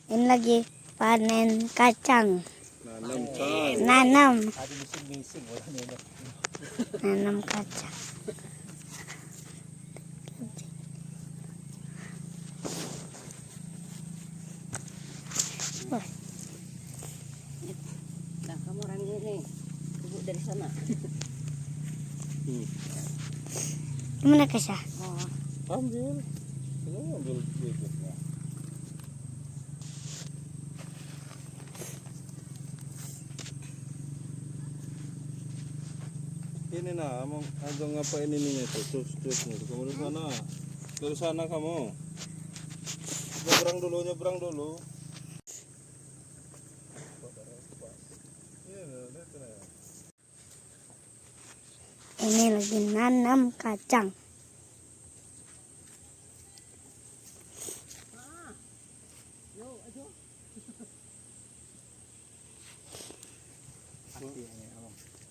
Ini lagi panen kacang. Nanam. Nanam kacang. Nah, kamu orang ini ibu dari sana. Gimana Kesha? Oh, Ambil. Ini ambil bibitnya. Ini nah, mau ngapain ini nih tuh, terus nih, kamu dari sana kamu. Nyebrang dulu. Ini lagi nanam kacang.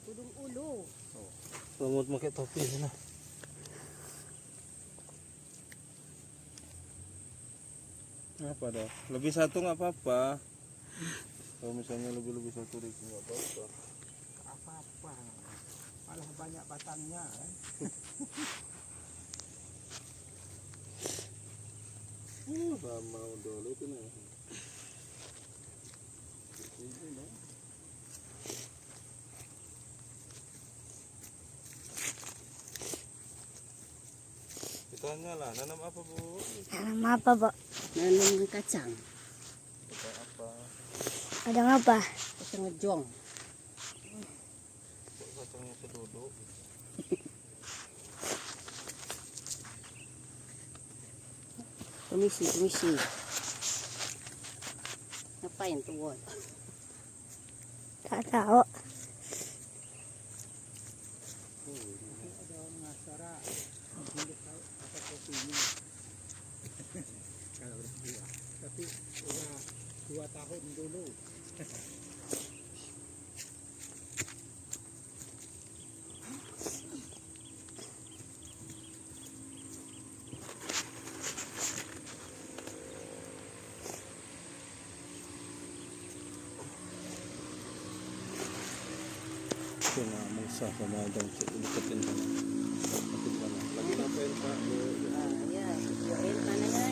tudung ulu. Kamu pakai topi sana. Apa dah? Lebih satu nggak apa-apa. Kalau misalnya lebih satu ribu nggak apa-apa. Apa-apa, malah banyak batangnya kan? Lama dulu itu nih. Ini nih. Ditanya lah, nanam apa bu? Nanam apa, Bu? Nanam kacang. Kacang apa? Kacang apa? Kacang mejong. Kok kacangnya seduduk? Komisi. Ngapain tuh, Won? Tak tahu. Ada masyara belum tahu apa kopinya. Kalau udah tua, tapi udah 2 tahun dulu. Cuma musa sama dong deketin sana. Lagi ngapain Pak? Ah, ya, doain tanahnya